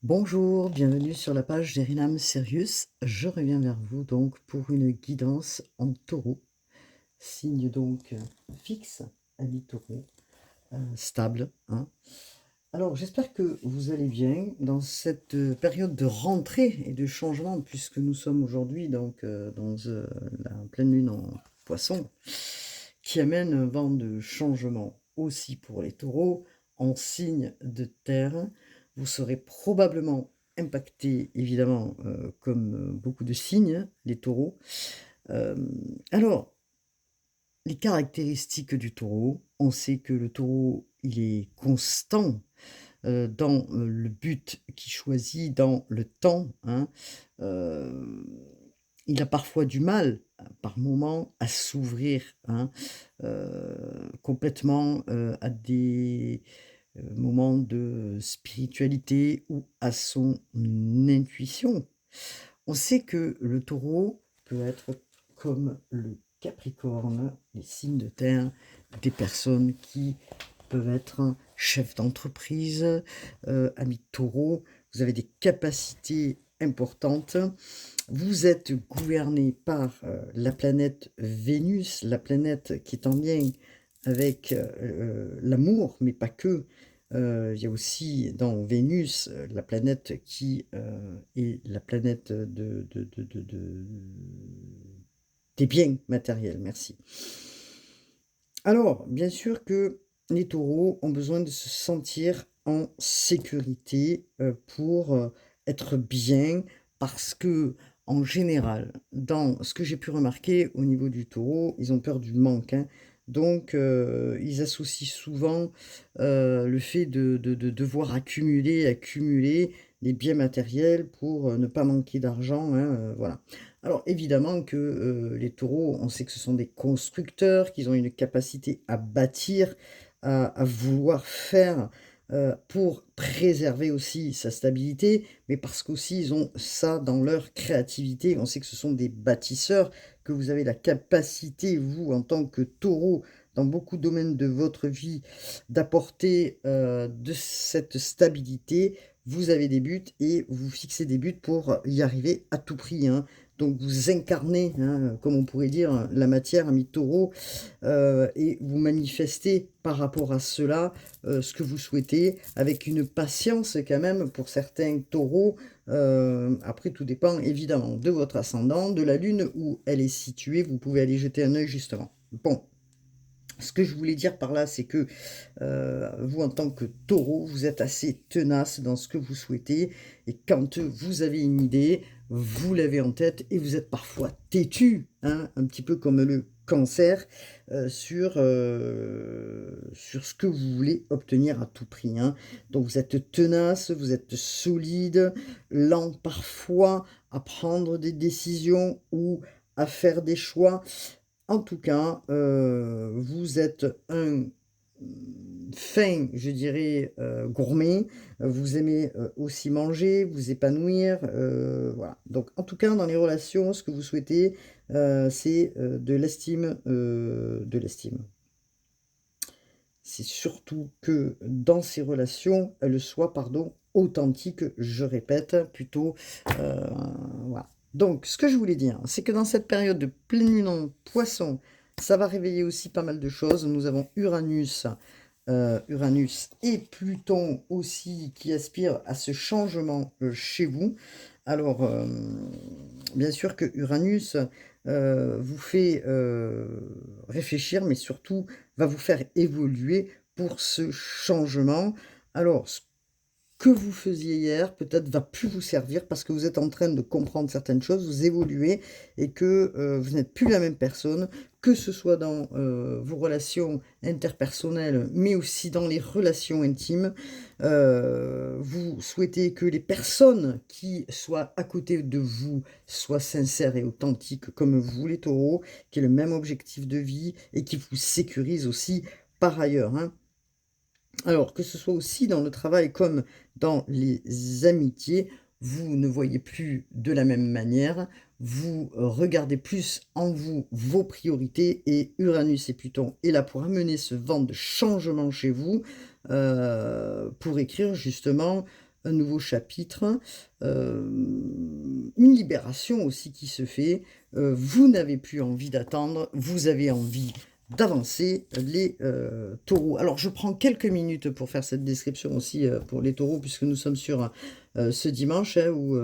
Bonjour, bienvenue sur la page d'Erinam Sirius. Je reviens vers vous donc pour une guidance en taureau, signe donc fixe, ami taureau, stable, hein. Alors j'espère que vous allez bien dans cette période de rentrée et de changement, puisque nous sommes aujourd'hui donc dans la pleine lune en poisson, qui amène un vent de changement aussi pour les taureaux en signe de terre. Vous serez probablement impacté, évidemment, comme beaucoup de signes, les taureaux. Euh, alors, les caractéristiques du taureau, on sait que le taureau, il est constant dans le but qu'il choisit, dans le temps, hein. Euh, il a parfois du mal, par moments, à s'ouvrir, hein, complètement à des moments de spiritualité ou à son intuition. On sait que le taureau peut être comme le capricorne, les signes de terre, des personnes qui peuvent être chefs d'entreprise, amis taureau. Vous avez des capacités importantes. Vous êtes gouverné par la planète Vénus, la planète qui est en lien avec l'amour, mais pas que. Il y a aussi dans Vénus la planète qui est la planète des biens matériels. Merci. Alors, bien sûr que les taureaux ont besoin de se sentir en sécurité pour être bien, parce que en général, dans ce que j'ai pu remarquer au niveau du taureau, ils ont peur du manque, hein. Donc, ils associent souvent le fait de devoir accumuler les biens matériels pour ne pas manquer d'argent, hein, voilà. Alors évidemment que les taureaux, on sait que ce sont des constructeurs, qu'ils ont une capacité à bâtir, à vouloir faire pour préserver aussi sa stabilité, mais parce qu'aussi ils ont ça dans leur créativité. On sait que ce sont des bâtisseurs, que vous avez la capacité, vous, en tant que taureau, dans beaucoup de domaines de votre vie, d'apporter de cette stabilité. Vous avez des buts et vous fixez des buts pour y arriver à tout prix, hein. Donc vous incarnez, hein, comme on pourrait dire, la matière, ami taureau, et vous manifestez par rapport à cela ce que vous souhaitez, avec une patience quand même pour certains taureaux. Après, tout dépend évidemment de votre ascendant, de la lune où elle est située. Vous pouvez aller jeter un œil justement. Bon. Ce que je voulais dire par là, c'est que vous, en tant que taureau, vous êtes assez tenace dans ce que vous souhaitez. Et quand vous avez une idée, vous l'avez en tête et vous êtes parfois têtu, hein, un petit peu comme le cancer, sur ce que vous voulez obtenir à tout prix, hein. Donc vous êtes tenace, vous êtes solide, lent parfois à prendre des décisions ou à faire des choix. En tout cas, vous êtes un fin, je dirais, gourmet. Vous aimez aussi manger, vous épanouir, voilà. Donc, en tout cas, dans les relations, ce que vous souhaitez, c'est de l'estime, de l'estime. C'est surtout que dans ces relations, elles soient, pardon, authentiques, je répète, plutôt, euh, voilà. Donc, ce que je voulais dire, c'est que dans cette période de pleine lune en poisson, ça va réveiller aussi pas mal de choses. Nous avons Uranus et Pluton aussi qui aspirent à ce changement chez vous. Alors, bien sûr que Uranus vous fait réfléchir, mais surtout va vous faire évoluer pour ce changement. Alors, ce que vous faisiez hier, peut-être va plus vous servir parce que vous êtes en train de comprendre certaines choses, vous évoluez et que vous n'êtes plus la même personne, que ce soit dans vos relations interpersonnelles, mais aussi dans les relations intimes. Vous souhaitez que les personnes qui soient à côté de vous soient sincères et authentiques comme vous, les taureaux, qui aient le même objectif de vie et qui vous sécurisent aussi par ailleurs, hein. Alors, que ce soit aussi dans le travail comme dans les amitiés, vous ne voyez plus de la même manière, vous regardez plus en vous vos priorités et Uranus et Pluton est là pour amener ce vent de changement chez vous, pour écrire justement un nouveau chapitre, une libération aussi qui se fait. Vous n'avez plus envie d'attendre, vous avez envie d'avancer, les, taureaux. Alors je prends quelques minutes pour faire cette description aussi, pour les taureaux puisque nous sommes sur, ce dimanche, hein, où,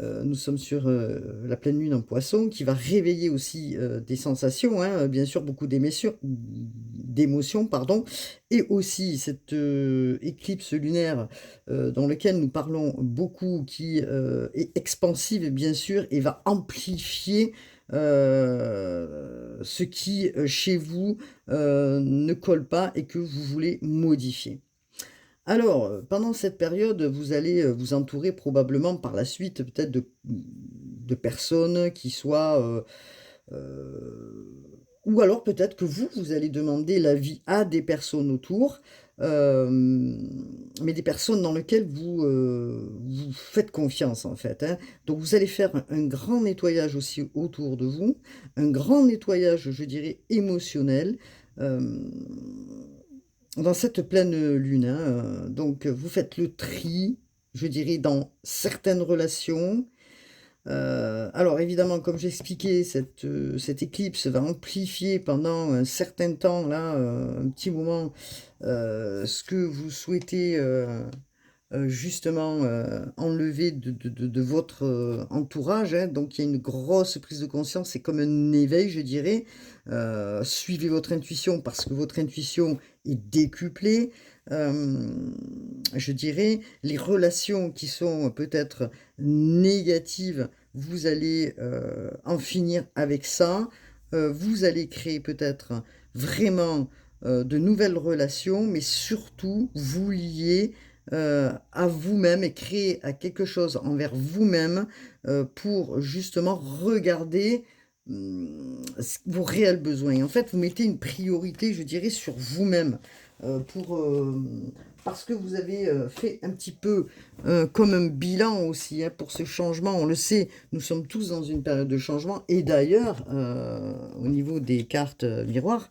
nous sommes sur, la pleine lune en Poisson qui va réveiller aussi, des sensations, hein, bien sûr beaucoup d'émotions, pardon, et aussi cette, éclipse lunaire, dans lequel nous parlons beaucoup qui, est expansive bien sûr et va amplifier, ce qui, chez vous, ne colle pas et que vous voulez modifier. Alors, pendant cette période, vous allez, vous entourer probablement par la suite peut-être de personnes qui soient, ou alors peut-être que vous, vous allez demander l'avis à des personnes autour, mais des personnes dans lesquelles vous faites confiance en fait, hein. Donc vous allez faire un grand nettoyage aussi autour de vous, un grand nettoyage, je dirais, émotionnel, hem dans cette pleine lune, hein, donc vous faites le tri, je dirais, dans certaines relations. Alors évidemment, comme j'expliquais, cette éclipse va amplifier pendant un certain temps là, un petit moment, ce que vous souhaitez, justement, enlever de votre, entourage, hein. Donc il y a une grosse prise de conscience, c'est comme un éveil, je dirais. Suivez votre intuition parce que votre intuition est décuplée. Je dirais, les relations qui sont peut-être négatives, vous allez, en finir avec ça. Vous allez créer peut-être vraiment, de nouvelles relations, mais surtout vous lier à vous-même et créer à quelque chose envers vous-même, pour justement regarder, vos réels besoins. Et en fait, vous mettez une priorité, je dirais, sur vous-même, pour, parce que vous avez, fait un petit peu, comme un bilan aussi, hein, pour ce changement. On le sait, nous sommes tous dans une période de changement et d'ailleurs, au niveau des cartes, miroirs,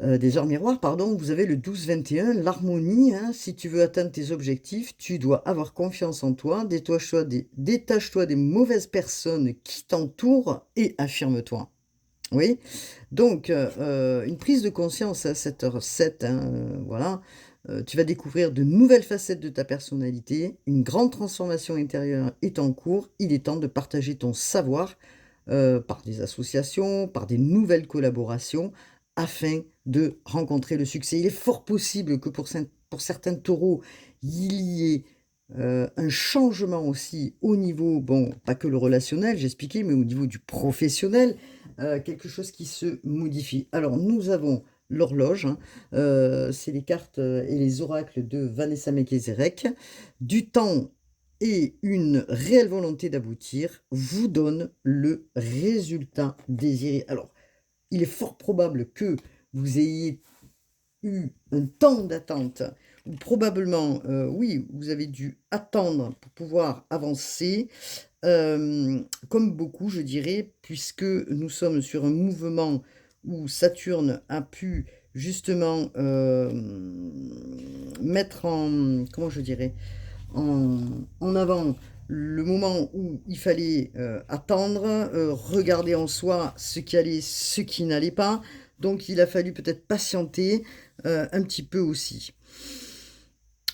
des heures miroirs, pardon, vous avez le 12-21, l'harmonie, hein. Si tu veux atteindre tes objectifs, tu dois avoir confiance en toi, détache-toi des mauvaises personnes qui t'entourent et affirme-toi. Oui, donc une prise de conscience à 7h07, hein, voilà. Tu vas découvrir de nouvelles facettes de ta personnalité, une grande transformation intérieure est en cours. Il est temps de partager ton savoir, par des associations, par des nouvelles collaborations, afin de rencontrer le succès. Il est fort possible que pour certains taureaux, il y ait, un changement aussi au niveau, bon, pas que le relationnel, j'expliquais, mais au niveau du professionnel, quelque chose qui se modifie. Alors nous avons l'horloge, hein, c'est les cartes, et les oracles de Vanessa Mekezerek. Du temps et une réelle volonté d'aboutir vous donne le résultat désiré. Alors, il est fort probable que vous ayez eu un temps d'attente ou probablement, oui, vous avez dû attendre pour pouvoir avancer, comme beaucoup, je dirais, puisque nous sommes sur un mouvement où Saturne a pu justement, mettre en comment je dirais? En avant le moment où il fallait, attendre, regarder en soi ce qui allait, ce qui n'allait pas. Donc il a fallu peut-être patienter, un petit peu aussi.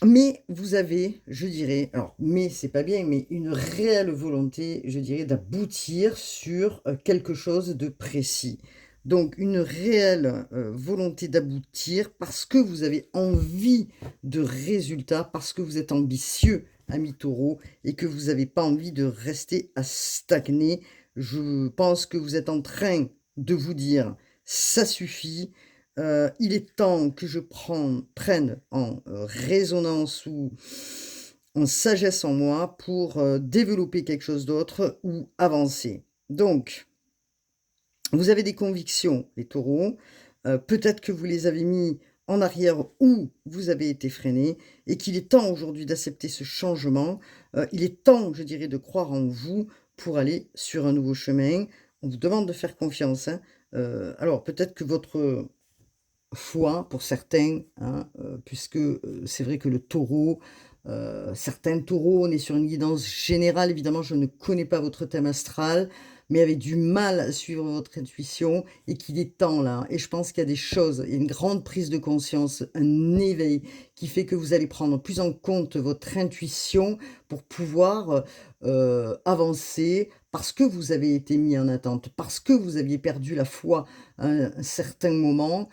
Mais vous avez, je dirais, alors mais c'est pas bien, mais une réelle volonté, je dirais, d'aboutir sur, quelque chose de précis. Donc une réelle, volonté d'aboutir parce que vous avez envie de résultats, parce que vous êtes ambitieux, ami Taureau, et que vous avez pas envie de rester à stagner. Je pense que vous êtes en train de vous dire: «Ça suffit, il est temps que je prenne en, résonance ou en sagesse en moi pour, développer quelque chose d'autre ou avancer». Donc, vous avez des convictions, les taureaux, peut-être que vous les avez mis en arrière ou vous avez été freinés et qu'il est temps aujourd'hui d'accepter ce changement. Il est temps, je dirais, de croire en vous pour aller sur un nouveau chemin. On vous demande de faire confiance, hein. Alors peut-être que votre foi pour certains, hein, puisque, c'est vrai que le taureau, certains taureaux, on est sur une guidance générale, évidemment, je ne connais pas votre thème astral, mais avez du mal à suivre votre intuition et qu'il est temps là. Et je pense qu'il y a des choses, il y a une grande prise de conscience, un éveil qui fait que vous allez prendre plus en compte votre intuition pour pouvoir avancer parce que vous avez été mis en attente, parce que vous aviez perdu la foi à un certain moment,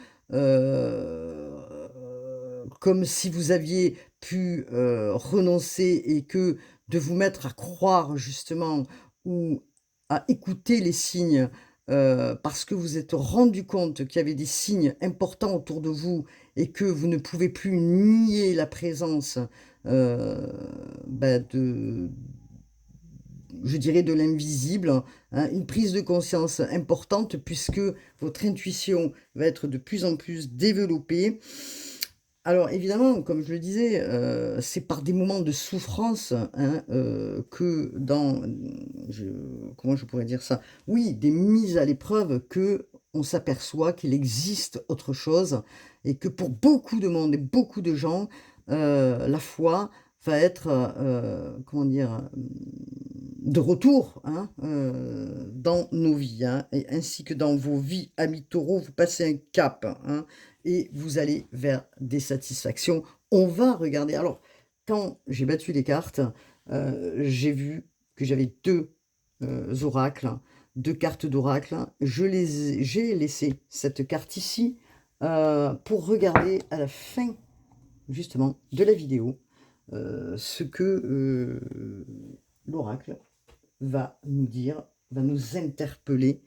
comme si vous aviez pu renoncer et que de vous mettre à croire justement ou à écouter les signes, parce que vous êtes rendu compte qu'il y avait des signes importants autour de vous et que vous ne pouvez plus nier la présence, heu, de je dirais de l'invisible, hein. Une prise de conscience importante puisque votre intuition va être de plus en plus développée. Alors évidemment, comme je le disais, c'est par des moments de souffrance, hein, que dans, je comment je pourrais dire ça? Oui, des mises à l'épreuve que on s'aperçoit qu'il existe autre chose et que pour beaucoup de monde et beaucoup de gens, la foi va être, comment dire? De retour, hein, dans nos vies, hein, et ainsi que dans vos vies, amis taureaux, vous passez un cap, hein, et vous allez vers des satisfactions. On va regarder alors, quand j'ai battu les cartes, j'ai vu que j'avais 2 oracles, 2 cartes d'oracle. J'ai laissé cette carte ici, pour regarder à la fin, justement, de la vidéo, ce que, l'oracle va nous dire, va nous interpeller.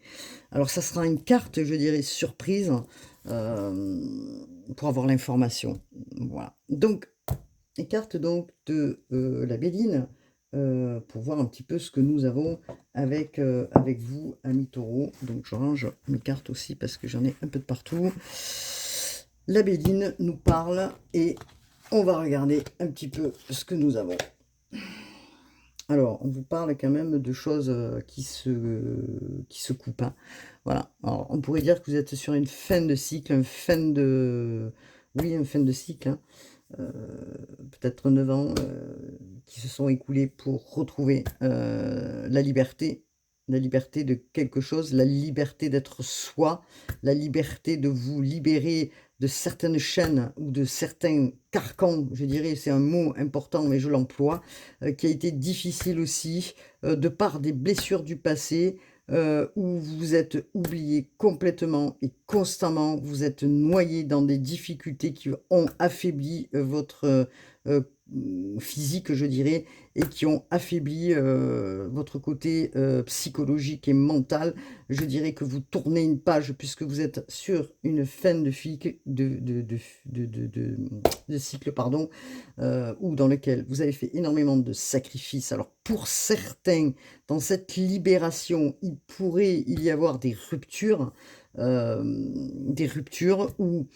Alors ça sera une carte, je dirais, surprise, pour avoir l'information. Voilà. Donc, les cartes donc de, la Béline, pour voir un petit peu ce que nous avons avec, avec vous, amis taureaux. Donc je range mes cartes aussi parce que j'en ai un peu de partout. La Béline nous parle et on va regarder un petit peu ce que nous avons. Alors, on vous parle quand même de choses, qui se coupent, hein. Voilà. Alors, on pourrait dire que vous êtes sur une fin de cycle, une fin de oui, une fin de cycle, hein. Heu, peut-être 9 ans, qui se sont écoulés pour retrouver, la liberté de quelque chose, la liberté d'être soi, la liberté de vous libérer de certaines chaînes ou de certains carcans, je dirais, c'est un mot important, mais je l'emploie, qui a été difficile aussi, de par des blessures du passé, où vous vous êtes oublié complètement et constamment, vous êtes noyé dans des difficultés qui ont affaibli, votre, physique, je dirais, et qui ont affaibli, votre côté, psychologique et mental. Je dirais que vous tournez une page puisque vous êtes sur une fin de fic de f de cycle, pardon, ou dans lequel vous avez fait énormément de sacrifices. Alors pour certains, dans cette libération, il pourrait y avoir des ruptures où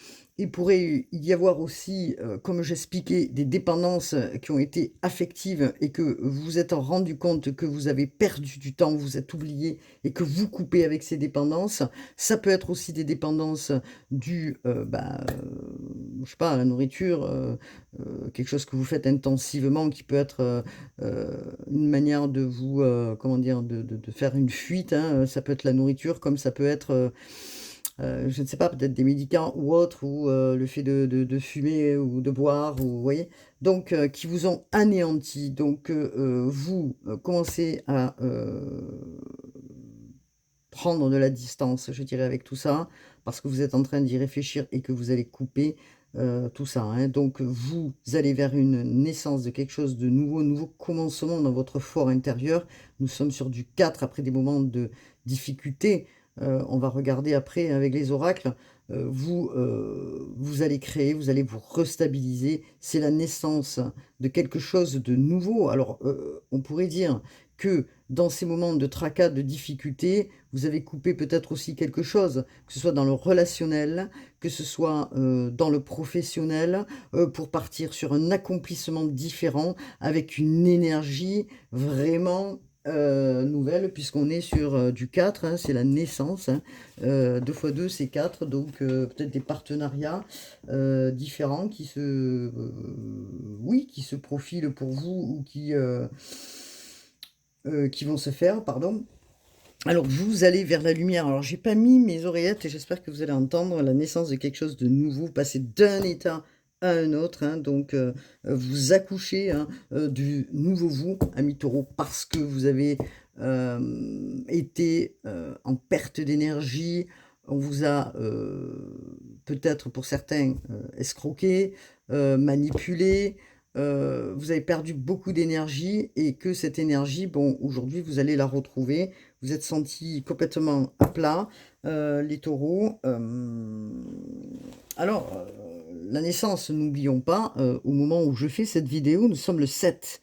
il pourrait y avoir aussi, comme j'expliquais, des dépendances, qui ont été affectives et que vous vous êtes rendu compte que vous avez perdu du temps, vous êtes oublié et que vous coupez avec ces dépendances. Ça peut être aussi des dépendances dues, je sais pas, à la nourriture, quelque chose que vous faites intensivement qui peut être, une manière de vous, comment dire? De faire une fuite, hein, ça peut être la nourriture comme ça peut être, je ne sais pas, peut-être des médicaments ou autres ou, le fait de fumer ou de boire ou vous voyez? Donc, qui vous ont anéanti donc, vous, commencez à, prendre de la distance, je dirais, avec tout ça, parce que vous êtes en train d'y réfléchir et que vous allez couper, tout ça, hein. Donc vous allez vers une naissance de quelque chose de nouveau, nouveau commencement dans votre fort intérieur. Nous sommes sur du 4 après des moments de difficulté, on va regarder après avec les oracles. Vous allez créer, vous allez vous restabiliser. C'est la naissance de quelque chose de nouveau. Alors, on pourrait dire que dans ces moments de tracas, de difficultés, vous avez coupé peut-être aussi quelque chose, que ce soit dans le relationnel, que ce soit, dans le professionnel, pour partir sur un accomplissement différent avec une énergie vraiment, nouvelle puisqu'on est sur, du 4, hein, c'est la naissance, hein. 2 fois 2 c'est 4, donc peut-être des partenariats, différents oui, qui se profilent pour vous ou qui vont se faire, pardon. Alors vous allez vers la lumière. Alors j'ai pas mis mes oreillettes et j'espère que vous allez entendre la naissance de quelque chose de nouveau, vous passez d'un état à un autre, hein, donc vous accouchez, hein, du nouveau vous, ami Taureau, parce que vous avez, été, en perte d'énergie. On vous a, peut-être pour certains, escroqué, manipulé, vous avez perdu beaucoup d'énergie et que cette énergie, bon, aujourd'hui, vous allez la retrouver. Vous êtes sentis complètement à plat, les taureaux. Alors, la naissance, n'oublions pas, au moment où je fais cette vidéo, nous sommes le 7.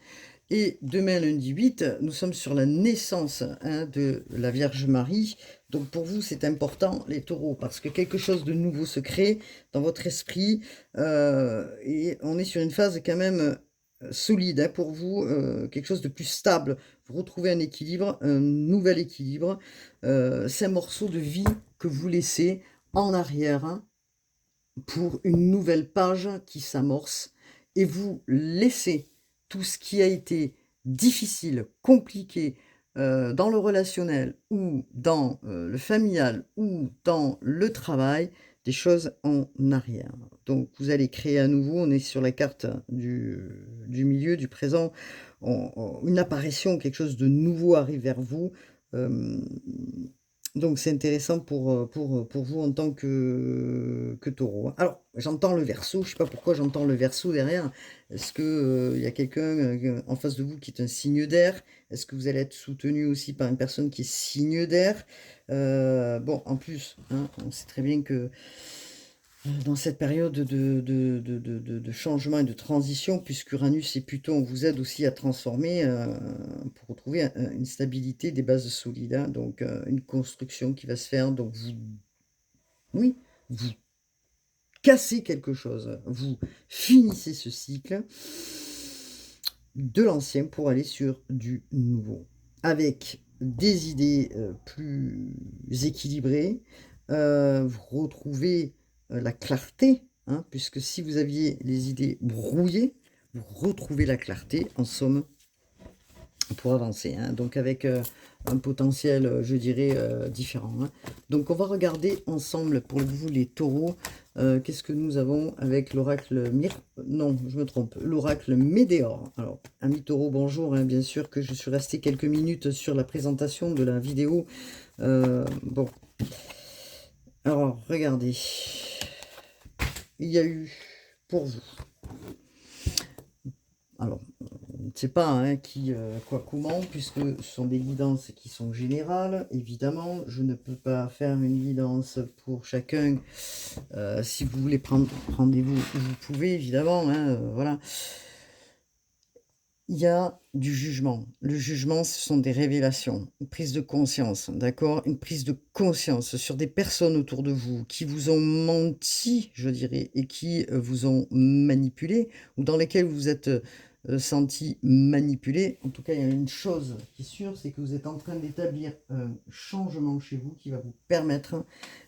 Et demain, lundi 8, nous sommes sur la naissance, hein, de la Vierge Marie. Donc pour vous, c'est important, les taureaux, parce que quelque chose de nouveau se crée dans votre esprit. Et on est sur une phase quand même solide, hein, pour vous, quelque chose de plus stable. Vous retrouvez un équilibre, un nouvel équilibre. C'est un morceau de vie que vous laissez en arrière, hein, pour une nouvelle page qui s'amorce. Et vous laissez tout ce qui a été difficile, compliqué, dans le relationnel ou dans le familial ou dans le travail, des choses en arrière. Donc vous allez créer à nouveau, on est sur la carte du milieu, du présent, une apparition, quelque chose de nouveau arrive vers vous. euh, donc c'est intéressant pour vous en tant que Taureau, hein. Alors, j'entends le Verseau, je ne sais pas pourquoi j'entends le Verseau derrière. Est-ce que, il y a quelqu'un, en face de vous qui est un signe d'air? Est-ce que vous allez être soutenu aussi par une personne qui est signe d'air? Bon, en plus, hein, on sait très bien que dans cette période de changement et de transition, puisqu'Uranus et Pluton vous aident aussi à transformer, pour retrouver une stabilité, des bases solides, hein, donc une construction qui va se faire. Donc oui, vous cassez quelque chose, vous finissez ce cycle de l'ancien pour aller sur du nouveau, avec des idées plus équilibrées. Vous retrouvez la clarté, hein, puisque si vous aviez les idées brouillées, vous retrouvez la clarté, en somme, pour avancer, hein, donc avec un potentiel, je dirais, différent, hein. Donc on va regarder ensemble, pour vous les taureaux, qu'est-ce que nous avons avec l'oracle non, je me trompe, l'oracle Médéor. Alors, ami taureau, bonjour, hein, bien sûr que je suis resté quelques minutes sur la présentation de la vidéo. Bon, alors, regardez, il y a eu, pour vous, alors, je ne sais pas, hein, qui, quoi, comment, puisque ce sont des guidances qui sont générales, évidemment. Je ne peux pas faire une guidance pour chacun. Si vous voulez prendre rendez-vous, vous pouvez, évidemment, hein, voilà. Il y a du jugement. Le jugement, ce sont des révélations, une prise de conscience, d'accord? Une prise de conscience sur des personnes autour de vous qui vous ont menti, je dirais, et qui vous ont manipulé, ou dans lesquelles vous vous êtes senti manipulé. En tout cas, il y a une chose qui est sûre, c'est que vous êtes en train d'établir un changement chez vous qui va vous permettre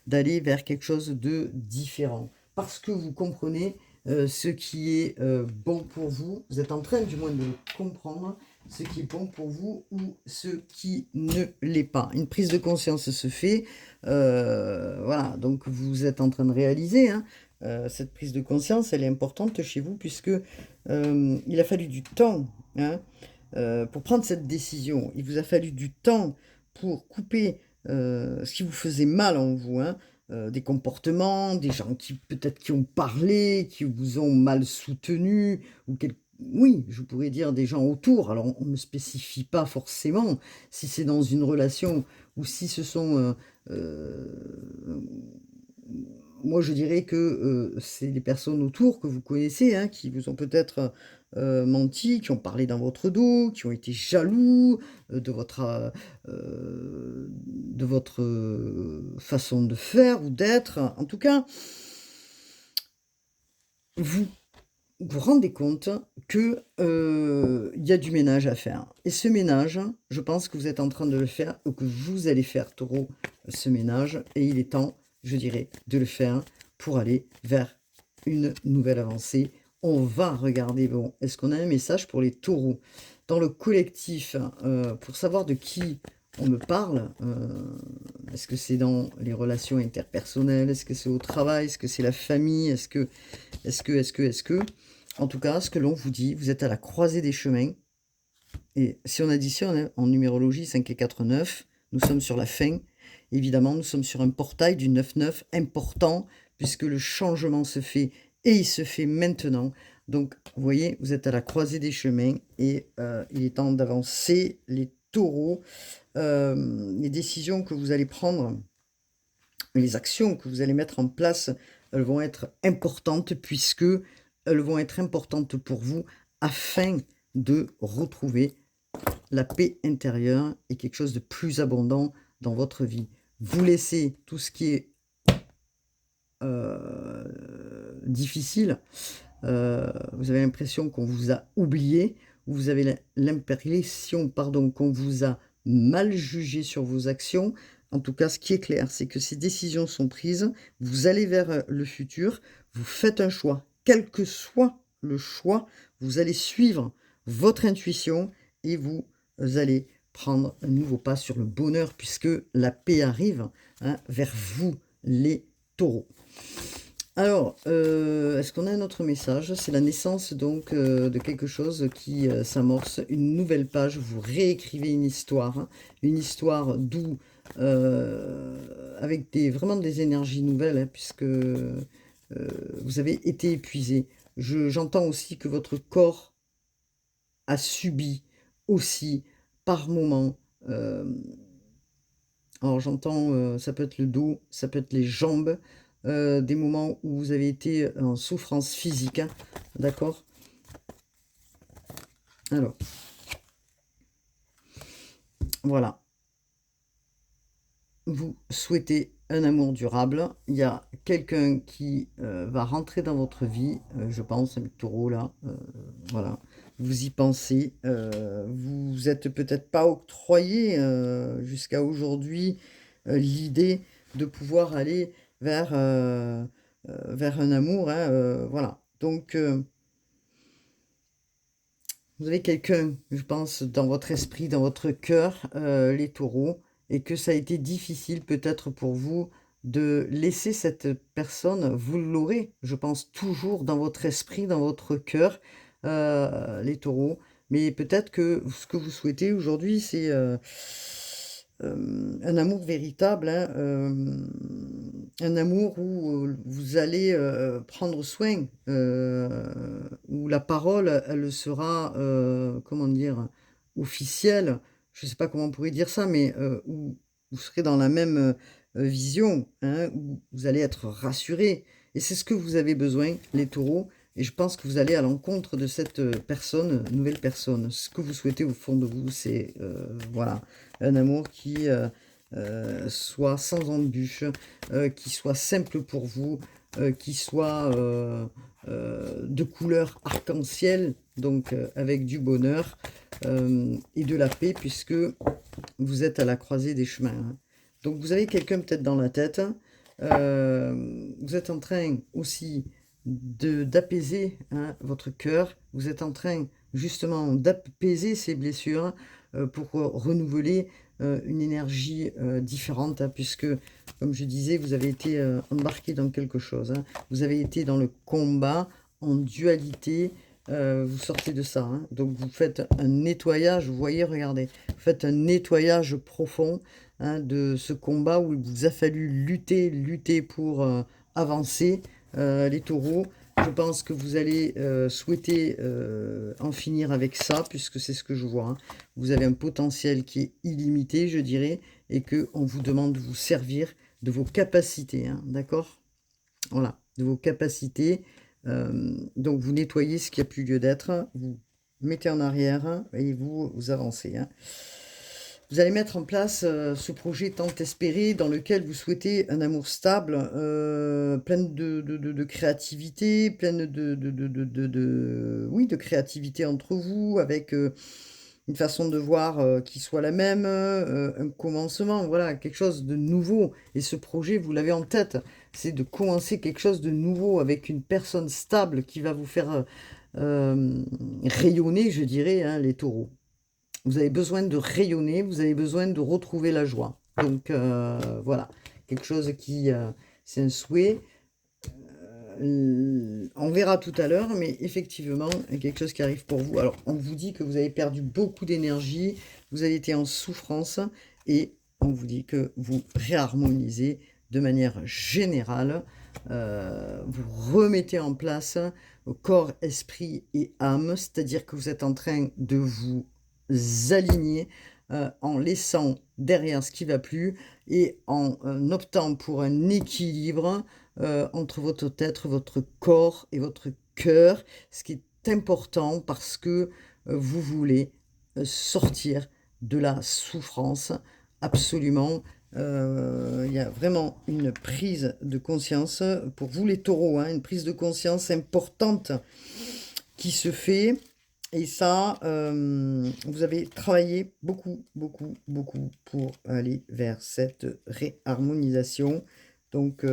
d'aller vers quelque chose de différent. Parce que vous comprenez ce qui est bon pour vous. Vous êtes en train du moins de comprendre ce qui est bon pour vous ou ce qui ne l'est pas. Une prise de conscience se fait. Voilà, donc vous êtes en train de réaliser, hein, cette prise de conscience, elle est importante chez vous puisque il a fallu du temps, hein, pour prendre cette décision. Il vous a fallu du temps pour couper ce qui vous faisait mal en vous, hein, des comportements, des gens qui peut-être qui ont parlé, qui vous ont mal soutenu, ou oui, je pourrais dire des gens autour. Alors, on ne spécifie pas forcément si c'est dans une relation ou si ce sont... moi, je dirais que c'est les personnes autour que vous connaissez, hein, qui vous ont peut-être menti, qui ont parlé dans votre dos, qui ont été jaloux de votre façon de faire ou d'être. En tout cas, vous vous rendez compte que, il y a du ménage à faire et ce ménage, je pense que vous êtes en train de le faire ou que vous allez faire, Taureau, ce ménage et il est temps, je dirais, de le faire pour aller vers une nouvelle avancée. On va regarder, bon, est-ce qu'on a un message pour les Taureaux? Dans le collectif, pour savoir de qui on me parle, est-ce que c'est dans les relations interpersonnelles? Est-ce que c'est au travail? Est-ce que c'est la famille? Est-ce que? En tout cas, ce que l'on vous dit, vous êtes à la croisée des chemins. Et si on additionne hein, en numérologie 5 et 4, 9, nous sommes sur la fin. Évidemment, nous sommes sur un portail du 9-9 important, puisque le changement se fait et il se fait maintenant. Donc, vous voyez, vous êtes à la croisée des chemins et il est temps d'avancer. Les taureaux, les décisions que vous allez prendre, les actions que vous allez mettre en place, elles vont être importantes puisque elles vont être importantes pour vous afin de retrouver la paix intérieure et quelque chose de plus abondant dans votre vie. Vous laissez tout ce qui est difficile, vous avez l'impression qu'on vous a oublié, vous avez l'impression qu'on vous a mal jugé sur vos actions. En tout cas, ce qui est clair, c'est que ces décisions sont prises, vous allez vers le futur, vous faites un choix. Quel que soit le choix, vous allez suivre votre intuition et vous allez prendre un nouveau pas sur le bonheur puisque la paix arrive hein, vers vous, les taureaux. Alors, est-ce qu'on a un autre message? C'est la naissance donc de quelque chose qui s'amorce, une nouvelle page. Vous réécrivez une histoire d'où, avec vraiment des énergies nouvelles, hein, puisque vous avez été épuisé. J'entends aussi que votre corps a subi aussi par moments. Alors j'entends, ça peut être le dos, ça peut être les jambes, des moments où vous avez été en souffrance physique, hein, d'accord? Alors, voilà. Vous souhaitez un amour durable. Il y a quelqu'un qui va rentrer dans votre vie, je pense, un taureau là, voilà. Vous y pensez, vous êtes peut-être pas octroyé jusqu'à aujourd'hui l'idée de pouvoir aller vers un amour, hein, voilà. Donc, vous avez quelqu'un, je pense, dans votre esprit, dans votre cœur, les taureaux, et que ça a été difficile peut-être pour vous de laisser cette personne, vous l'aurez, je pense, toujours dans votre esprit, dans votre cœur, les taureaux. Mais peut-être que ce que vous souhaitez aujourd'hui, c'est un amour véritable, hein, un amour où vous allez prendre soin, où la parole, elle sera, comment dire, officielle. Je ne sais pas comment on pourrait dire ça, mais où vous serez dans la même vision, hein, où vous allez être rassurés. Et c'est ce que vous avez besoin, les taureaux. Et je pense que vous allez à l'encontre de cette personne, nouvelle personne. Ce que vous souhaitez au fond de vous, c'est, voilà, un amour qui soit sans embûche, qui soit simple pour vous, qui soit de couleur arc-en-ciel, donc avec du bonheur et de la paix, puisque vous êtes à la croisée des chemins. Hein. Donc vous avez quelqu'un peut-être dans la tête. Vous êtes en train aussi d'apaiser hein, votre cœur. Vous êtes en train justement d'apaiser ces blessures pour renouveler une énergie différente, hein, puisque, comme je disais, vous avez été embarqué dans quelque chose. Hein. Vous avez été dans le combat en dualité. Vous sortez de ça. Hein. Donc, vous faites un nettoyage. Vous voyez, regardez. Vous faites un nettoyage profond hein, de ce combat où il vous a fallu lutter pour avancer. Les taureaux, je pense que vous allez souhaiter en finir avec ça, puisque c'est ce que je vois. Hein. Vous avez un potentiel qui est illimité, je dirais, et qu'on vous demande de vous servir de vos capacités, hein, d'accord? Voilà, de vos capacités. Donc vous nettoyez ce qui a plus lieu d'être, vous mettez en arrière et vous avancez. Hein. Vous allez mettre en place ce projet tant espéré dans lequel vous souhaitez un amour stable, plein de créativité, pleine oui, de créativité entre vous, avec une façon de voir qui soit la même, un commencement, voilà, quelque chose de nouveau. Et ce projet, vous l'avez en tête, c'est de commencer quelque chose de nouveau avec une personne stable qui va vous faire rayonner, je dirais, hein, les taureaux. Vous avez besoin de rayonner, vous avez besoin de retrouver la joie. Donc voilà, quelque chose qui, c'est un souhait. On verra tout à l'heure, mais effectivement, il y a quelque chose qui arrive pour vous. Alors, on vous dit que vous avez perdu beaucoup d'énergie, vous avez été en souffrance, et on vous dit que vous réharmonisez de manière générale, vous remettez en place corps, esprit et âme, c'est-à-dire que vous êtes en train de vous aligner en laissant derrière ce qui ne va plus et en optant pour un équilibre entre votre tête, votre corps et votre cœur, ce qui est important parce que vous voulez sortir de la souffrance absolument. Il y a vraiment une prise de conscience pour vous les taureaux, hein, une prise de conscience importante qui se fait. Et ça, vous avez travaillé beaucoup, beaucoup, beaucoup pour aller vers cette réharmonisation. Donc,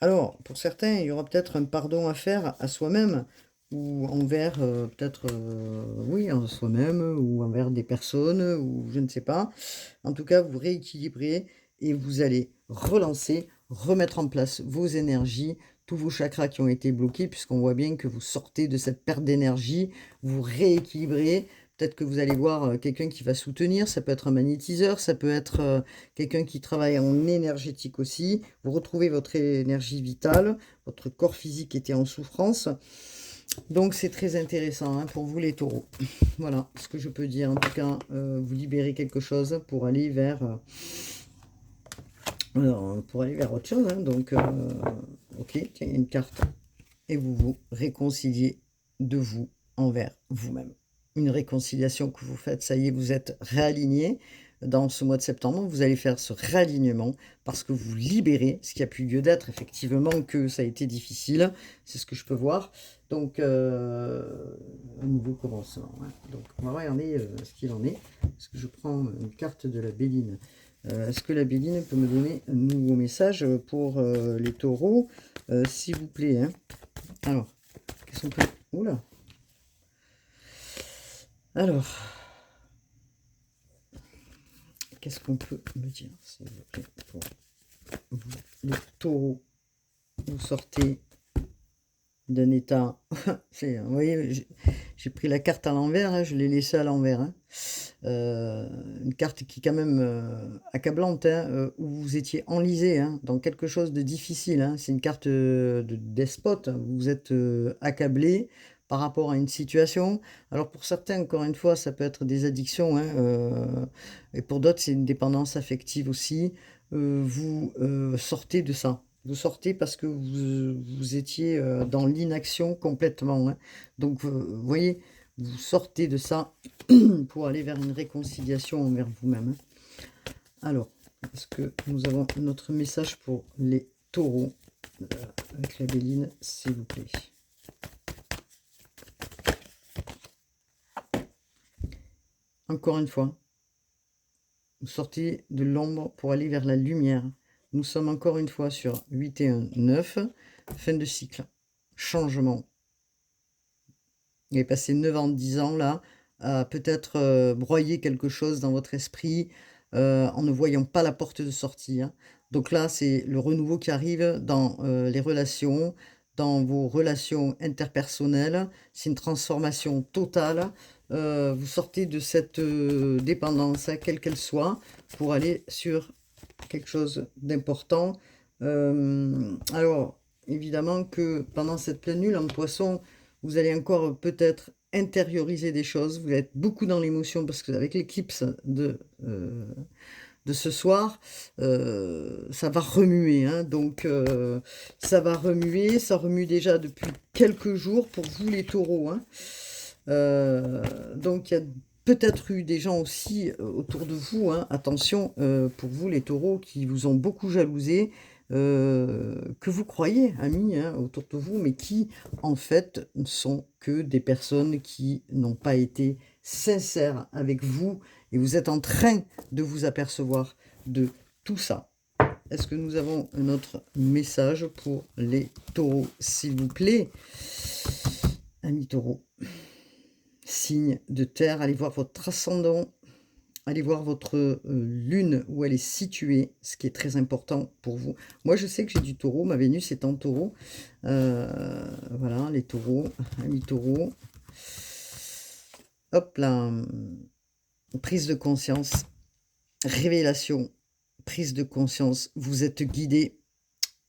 alors, pour certains, il y aura peut-être un pardon à faire à soi-même, ou envers, peut-être, oui, en soi-même, ou envers des personnes, ou je ne sais pas. En tout cas, vous rééquilibrez et vous allez relancer, remettre en place vos énergies, tous vos chakras qui ont été bloqués, puisqu'on voit bien que vous sortez de cette perte d'énergie, vous rééquilibrez. Peut-être que vous allez voir quelqu'un qui va soutenir, ça peut être un magnétiseur, ça peut être quelqu'un qui travaille en énergétique aussi. Vous retrouvez votre énergie vitale, votre corps physique était en souffrance. Donc c'est très intéressant hein, pour vous les taureaux. Voilà ce que je peux dire. En tout cas, vous libérez quelque chose pour aller vers... pour aller vers autre chose. Hein. Donc, ok, tiens, une carte. Et vous vous réconciliez de vous envers vous-même. Une réconciliation que vous faites, ça y est, vous êtes réaligné. Dans ce mois de septembre, vous allez faire ce réalignement parce que vous libérez ce qui a plus lieu d'être. Effectivement que ça a été difficile, c'est ce que je peux voir. Donc, un nouveau commencement. Hein. Donc, on va regarder ce qu'il en est. Est-ce que je prends une carte de la Béline? Est-ce que la Béline peut me donner un nouveau message pour les taureaux, s'il vous plaît hein. Alors, qu'est-ce qu'on peut... Oula. Alors, qu'est-ce qu'on peut me dire, s'il vous plaît, pour vous, les taureaux, vous sortez d'un état... vous voyez, j'ai pris la carte à l'envers, hein, je l'ai laissée à l'envers. Hein. Une carte qui est quand même accablante, hein, où vous étiez enlisé hein, dans quelque chose de difficile. Hein. C'est une carte de despote, vous êtes accablé par rapport à une situation. Alors pour certains, encore une fois, ça peut être des addictions, hein, et pour d'autres, c'est une dépendance affective aussi. Vous sortez de ça. Vous sortez parce que vous étiez dans l'inaction complètement. Hein. Donc, vous voyez, vous sortez de ça pour aller vers une réconciliation envers vous-même. Alors, est-ce que nous avons notre message pour les taureaux avec la Béline, s'il vous plaît? Encore une fois, vous sortez de l'ombre pour aller vers la lumière. Nous sommes encore une fois sur 8 et 1, 9, fin de cycle, changement. Vous avez passé 9 ans, 10 ans là, à peut-être broyer quelque chose dans votre esprit en ne voyant pas la porte de sortie. Hein. Donc là, c'est le renouveau qui arrive dans les relations, dans vos relations interpersonnelles. C'est une transformation totale. Vous sortez de cette dépendance, hein, quelle qu'elle soit, pour aller sur quelque chose d'important. Alors, évidemment que pendant cette pleine lune en poisson, vous allez encore peut-être intérioriser des choses. Vous êtes beaucoup dans l'émotion parce qu'avec l'éclipse de ce soir, ça va remuer. Hein, donc, ça va remuer. Ça remue déjà depuis quelques jours pour vous les taureaux. Hein. Donc, il y a peut-être eu des gens aussi autour de vous, hein, attention, pour vous les taureaux, qui vous ont beaucoup jalousé, que vous croyez amis, hein, autour de vous, mais qui en fait ne sont que des personnes qui n'ont pas été sincères avec vous, et vous êtes en train de vous apercevoir de tout ça. Est-ce que nous avons un autre message pour les taureaux, s'il vous plaît? Amis taureaux, signe de terre, allez voir votre ascendant, allez voir votre lune, où elle est située, ce qui est très important pour vous. Moi, je sais que j'ai du taureau, ma Vénus est en taureau. Voilà, les taureaux, amis taureaux. Hop là, prise de conscience, révélation, prise de conscience, vous êtes guidé.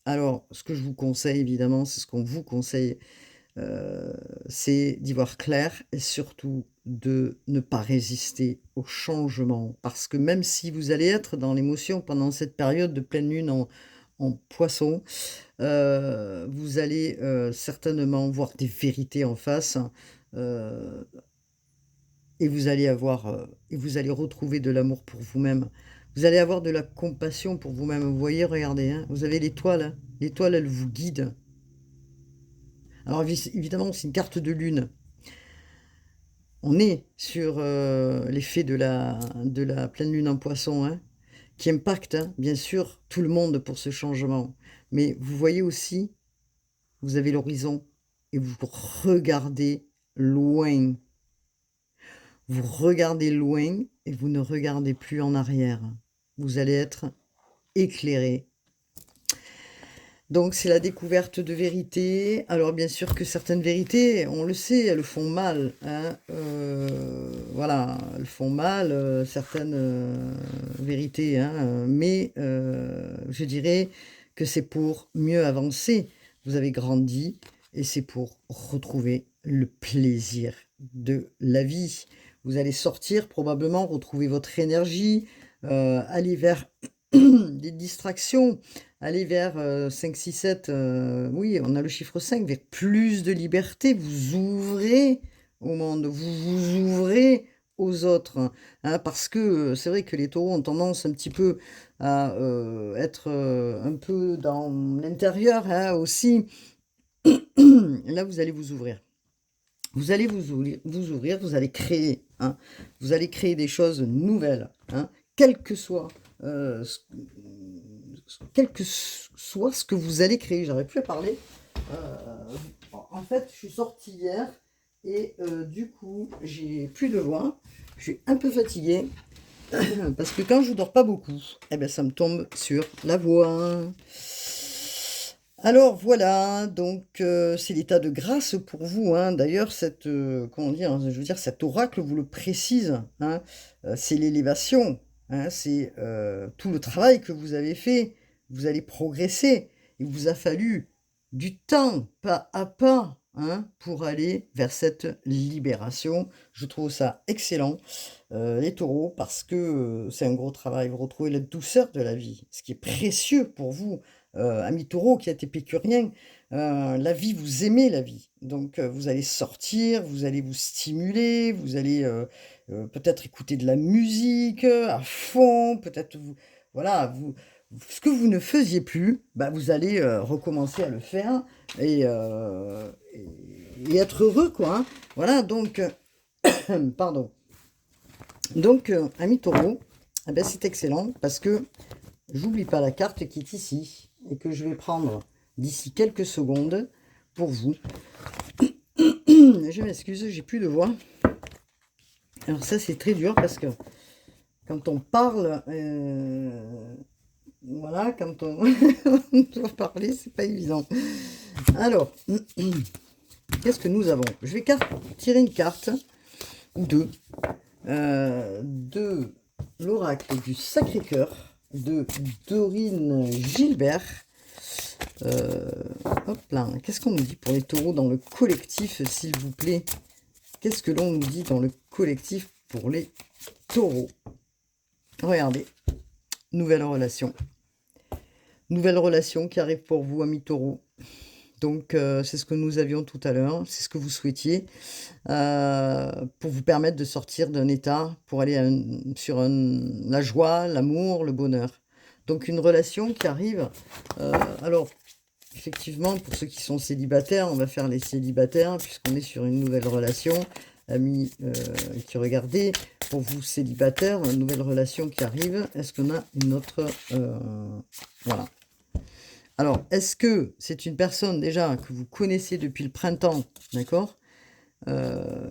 Alors, ce que je vous conseille, évidemment, c'est ce qu'on vous conseille, c'est d'y voir clair et surtout de ne pas résister au changement. Parce que même si vous allez être dans l'émotion pendant cette période de pleine lune en poisson, vous allez certainement voir des vérités en face, euh, et vous allez avoir, et vous allez retrouver de l'amour pour vous-même. Vous allez avoir de la compassion pour vous-même. Vous voyez, regardez, hein, vous avez l'étoile, hein. L'étoile, elle vous guide. Alors évidemment, c'est une carte de lune. On est sur l'effet de la pleine lune en poisson, hein, qui impacte, hein, bien sûr, tout le monde pour ce changement. Mais vous voyez aussi, vous avez l'horizon et vous regardez loin. Vous regardez loin et vous ne regardez plus en arrière. Vous allez être éclairé. Donc c'est la découverte de vérités. Alors bien sûr que certaines vérités, on le sait, elles font mal, hein. Voilà, elles font mal, certaines vérités, hein, mais je dirais que c'est pour mieux avancer. Vous avez grandi et c'est pour retrouver le plaisir de la vie. Vous allez sortir probablement, retrouver votre énergie, aller vers des distractions, aller vers 5, 6, 7, oui, on a le chiffre 5, vers plus de liberté. Vous ouvrez au monde, vous vous ouvrez aux autres, hein, parce que c'est vrai que les taureaux ont tendance un petit peu à être un peu dans l'intérieur, hein, aussi. Là, vous allez vous ouvrir. Vous allez vous ouvrir, vous allez créer, hein, vous allez créer des choses nouvelles, hein, quel que soit ce que vous allez créer. J'aurais pu parler. En fait, je suis sortie hier et du coup, j'ai plus de voix. Je suis un peu fatiguée parce que quand je dors pas beaucoup, eh ben, ça me tombe sur la voix. Alors voilà, donc c'est l'état de grâce pour vous, hein. D'ailleurs, cette, comment dire, je veux dire, cet oracle vous le précise, hein. C'est l'élévation, hein, c'est tout le travail que vous avez fait. Vous allez progresser. Il vous a fallu du temps, pas à pas, hein, pour aller vers cette libération. Je trouve ça excellent, les taureaux, parce que c'est un gros travail. Vous retrouvez la douceur de la vie, ce qui est précieux pour vous. Ami taureau qui êtes épicurien, la vie, vous aimez la vie. Donc vous allez sortir, vous allez vous stimuler, vous allez peut-être écouter de la musique à fond, peut-être vous, voilà, ce que vous ne faisiez plus, bah, vous allez recommencer à le faire et, et être heureux, quoi, hein. Voilà, donc, pardon. Donc, ami taureau, eh ben, c'est excellent parce que j'oublie pas la carte qui est ici et que je vais prendre d'ici quelques secondes pour vous. Je m'excuse, j'ai plus de voix. Alors ça, c'est très dur parce que quand on parle, voilà, quand on doit parler, c'est pas évident. Alors, qu'est-ce que nous avons? Je vais tirer une carte ou deux de l'oracle du Sacré-Cœur de Dorine Gilbert. Hop là, qu'est-ce qu'on nous dit pour les taureaux dans le collectif, s'il vous plaît? Qu'est-ce que l'on nous dit dans le collectif pour les taureaux? Regardez, nouvelle relation. Nouvelle relation qui arrive pour vous, amis taureaux. Donc, c'est ce que nous avions tout à l'heure, c'est ce que vous souhaitiez, pour vous permettre de sortir d'un état, pour aller sur la joie, l'amour, le bonheur. Donc une relation qui arrive, alors effectivement, pour ceux qui sont célibataires, on va faire les célibataires, puisqu'on est sur une nouvelle relation. Amis qui regardez, pour vous célibataires, une nouvelle relation qui arrive, est-ce qu'on a une autre... voilà. Alors, est-ce que c'est une personne déjà que vous connaissez depuis le printemps, d'accord,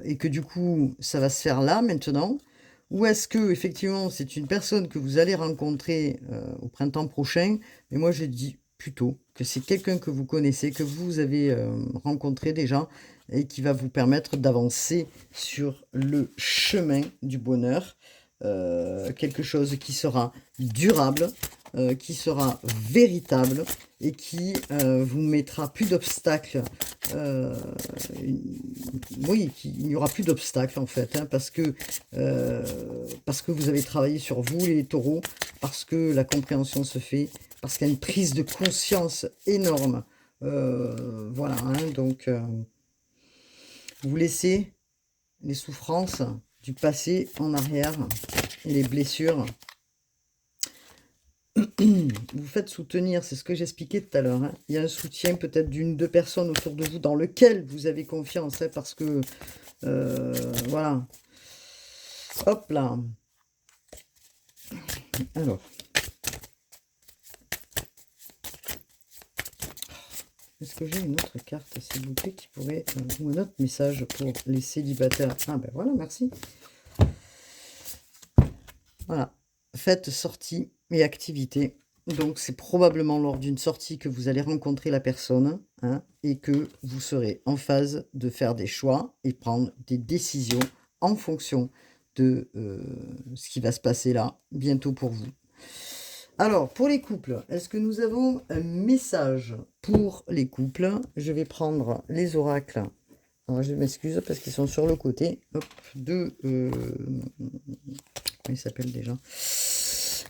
et que du coup, ça va se faire là, maintenant? Ou est-ce que effectivement c'est une personne que vous allez rencontrer au printemps prochain? Mais moi, je dis plutôt que c'est quelqu'un que vous connaissez, que vous avez rencontré déjà, et qui va vous permettre d'avancer sur le chemin du bonheur. Quelque chose qui sera durable, qui sera véritable et qui vous mettra plus d'obstacles. Oui, il n'y aura plus d'obstacles en fait, hein, parce que vous avez travaillé sur vous les taureaux, parce que la compréhension se fait, parce qu'il y a une prise de conscience énorme. Voilà, hein, donc vous laissez les souffrances du passé en arrière et les blessures. Vous faites soutenir, c'est ce que j'expliquais tout à l'heure, hein. Il y a un soutien peut-être d'une, deux personnes autour de vous dans lequel vous avez confiance, hein, parce que voilà. Hop là. Alors. Est-ce que j'ai une autre carte, s'il vous plaît, qui pourrait... ou un autre message pour les célibataires? Ah ben voilà, merci. Voilà. Faites sortie et activité. Donc c'est probablement lors d'une sortie que vous allez rencontrer la personne, hein, et que vous serez en phase de faire des choix et prendre des décisions en fonction de ce qui va se passer là, bientôt pour vous. Alors, pour les couples, est-ce que nous avons un message pour les couples? Je vais prendre les oracles. Alors, je m'excuse parce qu'ils sont sur le côté. Hop, comment il s'appelle déjà?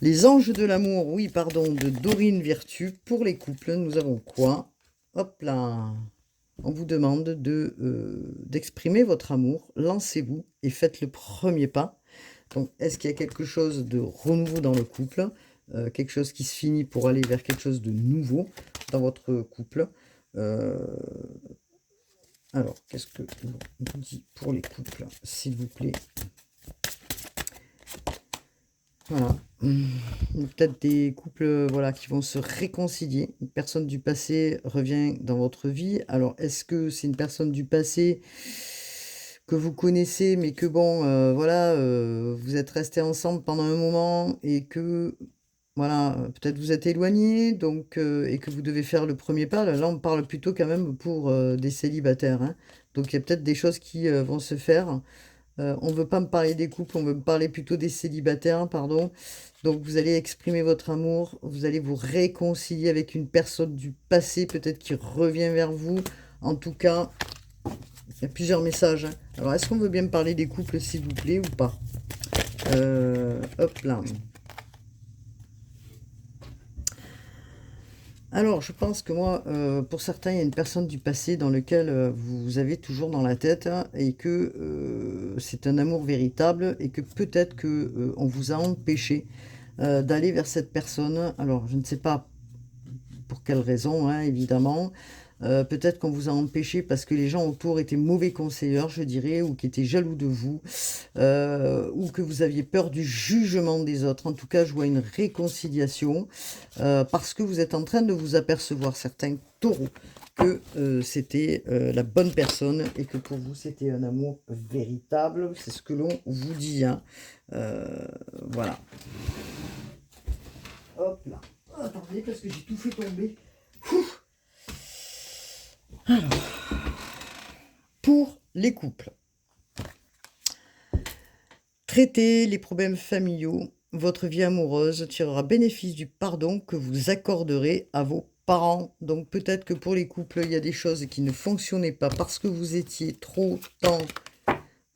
Les anges de l'amour, oui, pardon, de Dorine Virtue. Pour les couples, nous avons quoi? Hop là. On vous demande d'exprimer votre amour. Lancez-vous et faites le premier pas. Donc, est-ce qu'il y a quelque chose de renouveau dans le couple? Quelque chose qui se finit pour aller vers quelque chose de nouveau dans votre couple? Alors, qu'est-ce que vous dit pour les couples, s'il vous plaît? Voilà. Peut-être des couples voilà, qui vont se réconcilier. Une personne du passé revient dans votre vie. Alors, est-ce que c'est une personne du passé que vous connaissez, mais que bon, voilà, vous êtes restés ensemble pendant un moment et que, voilà, peut-être vous êtes éloignés, donc, et que vous devez faire le premier pas. Là, on parle plutôt quand même pour des célibataires, hein. Donc, il y a peut-être des choses qui vont se faire. On ne veut pas me parler des couples, on veut me parler plutôt des célibataires, pardon. Donc vous allez exprimer votre amour, vous allez vous réconcilier avec une personne du passé, peut-être qui revient vers vous. En tout cas, il y a plusieurs messages, hein. Alors, est-ce qu'on veut bien me parler des couples, s'il vous plaît, ou pas? Hop là. Alors, je pense que moi, pour certains, il y a une personne du passé dans lequel vous avez toujours dans la tête, hein, et que c'est un amour véritable et que peut-être que on vous a empêché d'aller vers cette personne. Alors, je ne sais pas pour quelle raison, hein, évidemment. Peut-être qu'on vous a empêché parce que les gens autour étaient mauvais conseillers, je dirais, ou qui étaient jaloux de vous, ou que vous aviez peur du jugement des autres. En tout cas, je vois une réconciliation parce que vous êtes en train de vous apercevoir, certains taureaux, que c'était la bonne personne et que pour vous, c'était un amour véritable. C'est ce que l'on vous dit, hein. Voilà. Hop là. Attendez, parce que j'ai tout fait tomber. Ouf. Alors, pour les couples, traitez les problèmes familiaux. Votre vie amoureuse tirera bénéfice du pardon que vous accorderez à vos parents. Donc peut-être que pour les couples, il y a des choses qui ne fonctionnaient pas parce que vous étiez trop dans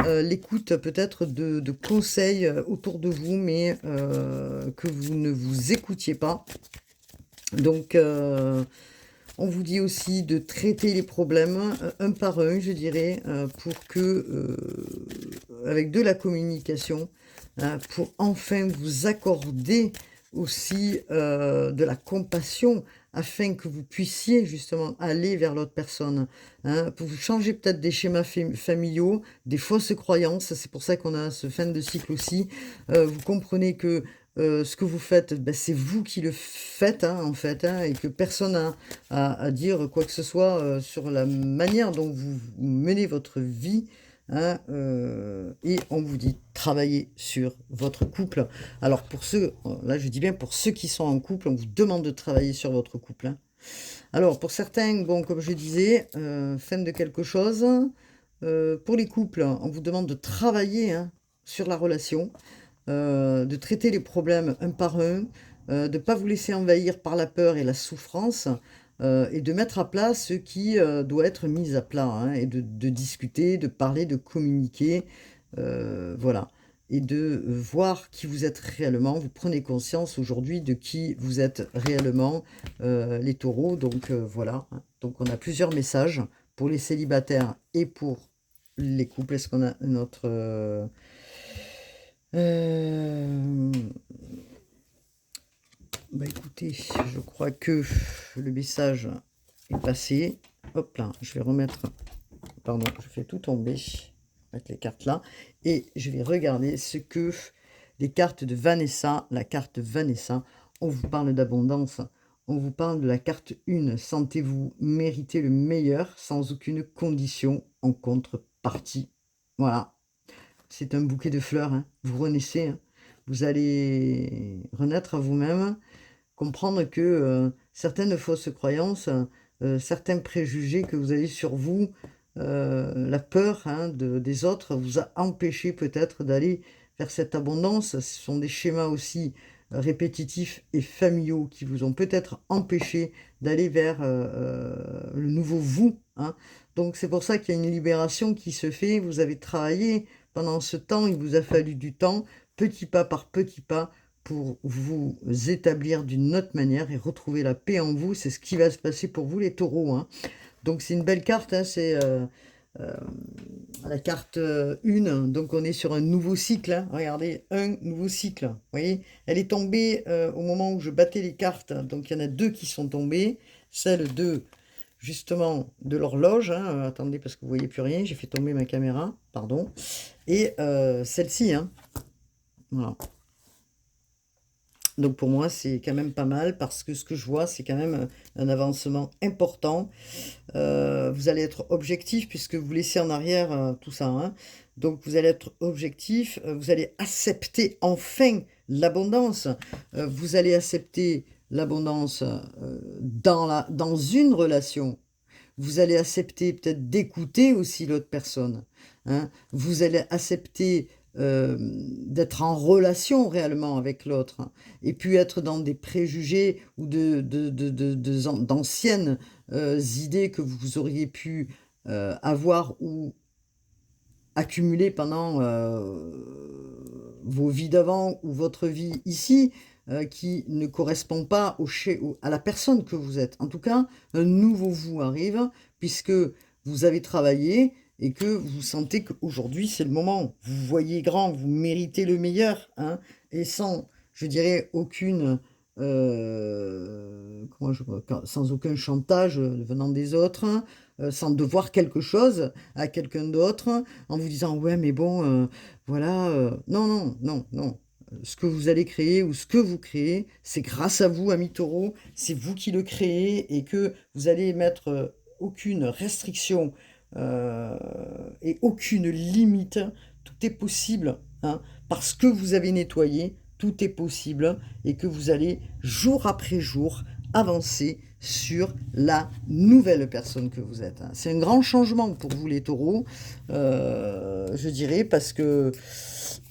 l'écoute peut-être de conseils autour de vous, mais que vous ne vous écoutiez pas. Donc On vous dit aussi de traiter les problèmes un par un, je dirais, pour que, avec de la communication, pour enfin vous accorder aussi de la compassion afin que vous puissiez justement aller vers l'autre personne. Pour vous changer peut-être des schémas familiaux, des fausses croyances, c'est pour ça qu'on a ce fin de cycle aussi. Vous comprenez que ce que vous faites, ben, c'est vous qui le faites, en fait, et que personne n'a à dire quoi que ce soit sur la manière dont vous menez votre vie. Et on vous dit travailler sur votre couple. Alors pour ceux, là je dis bien pour ceux qui sont en couple, on vous demande de travailler sur votre couple. Alors pour certains, bon comme je disais, fin de quelque chose. Pour les couples, on vous demande de travailler sur la relation, de traiter les problèmes un par un, de ne pas vous laisser envahir par la peur et la souffrance, et de mettre à plat ce qui doit être mis à plat, et de discuter, de parler, de communiquer, voilà. Et de voir qui vous êtes réellement. Vous prenez conscience aujourd'hui de qui vous êtes réellement, les taureaux. Donc voilà. Donc on a plusieurs messages pour les célibataires et pour les couples. Est-ce qu'on a notre... Bah écoutez, je crois que le message est passé. Hop là, je vais remettre... Pardon, je fais tout tomber. Je vais mettre les cartes là. Et je vais regarder ce que les cartes de Vanessa, la carte Vanessa, on vous parle d'abondance. On vous parle de la carte 1. Sentez-vous mériter le meilleur sans aucune condition en contrepartie. Voilà. C'est un bouquet de fleurs. Vous renaissez. Vous allez renaître à vous-même. Comprendre que certaines fausses croyances, certains préjugés que vous avez sur vous, la peur des autres vous a empêché peut-être d'aller vers cette abondance. Ce sont des schémas aussi répétitifs et familiaux qui vous ont peut-être empêché d'aller vers le nouveau vous. Donc c'est pour ça qu'il y a une libération qui se fait. Vous avez travaillé pendant ce temps, il vous a fallu du temps, petit pas par petit pas, pour vous établir d'une autre manière et retrouver la paix en vous. C'est ce qui va se passer pour vous, les taureaux. Donc c'est une belle carte, c'est la carte 1. Donc on est sur un nouveau cycle. Regardez, un nouveau cycle. Vous voyez, elle est tombée au moment où je battais les cartes. Donc il y en a deux qui sont tombées. Celle de, justement, de l'horloge. Attendez, parce que vous ne voyez plus rien. J'ai fait tomber ma caméra. Pardon. Et celle-ci. Voilà. Donc pour moi, c'est quand même pas mal parce que ce que je vois, c'est quand même un avancement important. Vous allez être objectif puisque vous laissez en arrière tout ça. Donc vous allez être objectif, vous allez accepter enfin l'abondance. Vous allez accepter l'abondance dans une relation. Vous allez accepter peut-être d'écouter aussi l'autre personne. Vous allez accepter d'être en relation réellement avec l'autre, et puis être dans des préjugés ou d'anciennes idées que vous auriez pu avoir ou accumuler pendant vos vies d'avant ou votre vie ici, qui ne correspond pas à la personne que vous êtes. En tout cas, un nouveau vous arrive, puisque vous avez travaillé et que vous sentez qu'aujourd'hui, c'est le moment. Vous voyez grand, vous méritez le meilleur, et sans, je dirais, sans aucun chantage venant des autres, sans devoir quelque chose à quelqu'un d'autre, en vous disant ouais mais bon voilà, non non non non, ce que vous allez créer ou ce que vous créez, c'est grâce à vous, amis taureaux, c'est vous qui le créez, et que vous allez mettre aucune restriction et aucune limite. Tout est possible, parce que vous avez nettoyé, tout est possible, et que vous allez jour après jour avancer sur la nouvelle personne que vous êtes. C'est un grand changement pour vous, les taureaux, je dirais, parce que,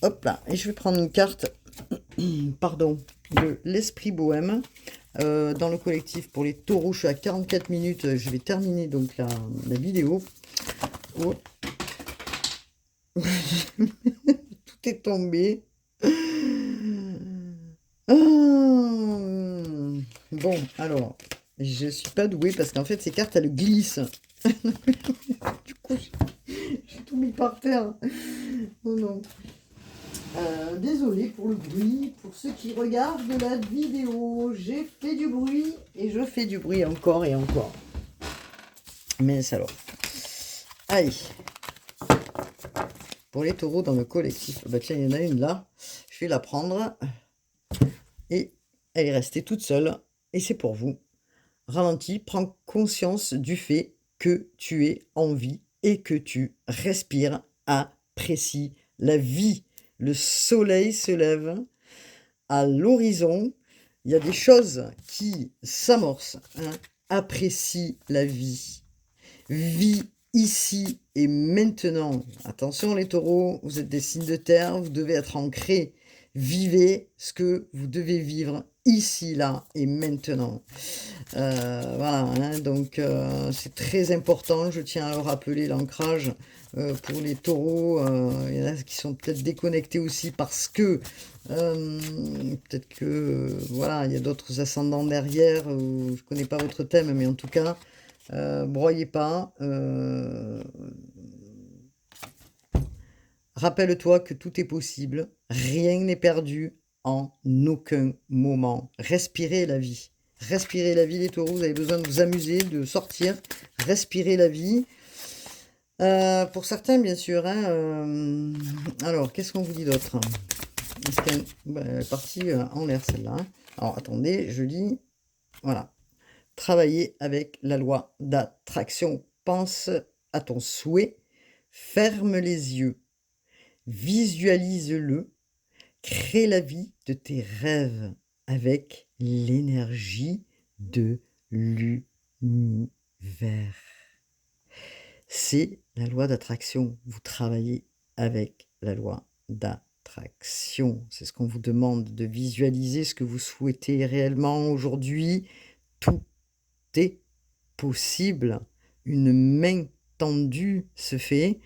hop là, et je vais prendre une carte, pardon, de l'esprit bohème, dans le collectif pour les taureaux. Je suis à 44 minutes, je vais terminer donc la vidéo. Oh. Tout est tombé. Bon, alors, Je suis pas douée parce qu'en fait, ces cartes, elles glissent. Du coup, j'ai tout mis par terre. Oh non. Désolée pour le bruit. Pour ceux qui regardent la vidéo, j'ai fait du bruit et je fais du bruit encore et encore. Mais alors. Allez. Pour les taureaux dans le collectif. Bah tiens, il y en a une là. Je vais la prendre. Et elle est restée toute seule. Et c'est pour vous. Ralentis, prends conscience du fait que tu es en vie et que tu respires, apprécie la vie. Le soleil se lève à l'horizon. Il y a des choses qui s'amorcent. Hein. Apprécie la vie. Vis ici et maintenant. Attention les taureaux, vous êtes des signes de terre, vous devez être ancrés. Vivez ce que vous devez vivre ici, là et maintenant. Voilà, hein, donc c'est très important, je tiens à le rappeler, l'ancrage pour les taureaux. Il y en a qui sont peut-être déconnectés aussi parce que peut-être que voilà, il y a d'autres ascendants derrière, je ne connais pas votre thème, mais en tout cas, broyez pas. Rappelle-toi que tout est possible, rien n'est perdu en aucun moment. Respirez la vie. Respirez la vie, les taureaux, vous avez besoin de vous amuser, de sortir. Respirez la vie. Pour certains, bien sûr. Hein, alors, qu'est-ce qu'on vous dit d'autre? Elle est partie en l'air, celle-là. Hein. Alors, attendez, je lis. Voilà. Travailler avec la loi d'attraction. Pense à ton souhait. Ferme les yeux. Visualise-le. Crée la vie de tes rêves avec l'énergie de l'univers. C'est la loi d'attraction. Vous travaillez avec la loi d'attraction. C'est ce qu'on vous demande, de visualiser ce que vous souhaitez réellement aujourd'hui. Tout est possible. Une main tendue se fait.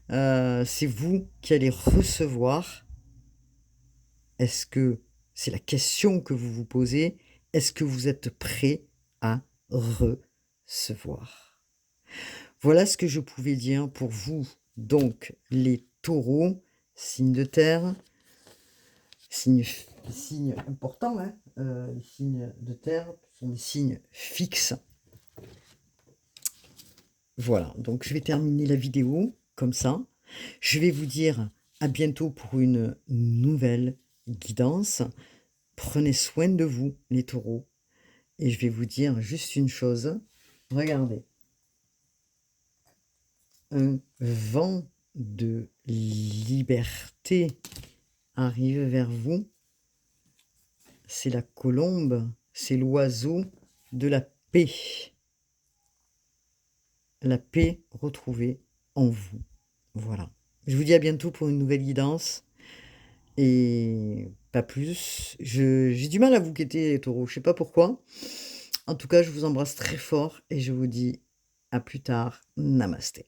C'est vous qui allez recevoir. Est-ce que c'est la question que vous vous posez? Est-ce que vous êtes prêt à recevoir? Voilà ce que je pouvais dire pour vous. Donc, les taureaux, signes de terre, signes importants, hein, les signes de terre sont des signes fixes. Voilà, donc je vais terminer la vidéo comme ça. Je vais vous dire à bientôt pour une nouvelle guidance. Prenez soin de vous, les taureaux. Et je vais vous dire juste une chose. Regardez. Un vent de liberté arrive vers vous. C'est la colombe, c'est l'oiseau de la paix. La paix retrouvée en vous. Voilà. Je vous dis à bientôt pour une nouvelle guidance. Et pas plus. J'ai du mal à vous quitter, les taureaux. Je sais pas pourquoi. En tout cas, je vous embrasse très fort et je vous dis à plus tard. Namasté.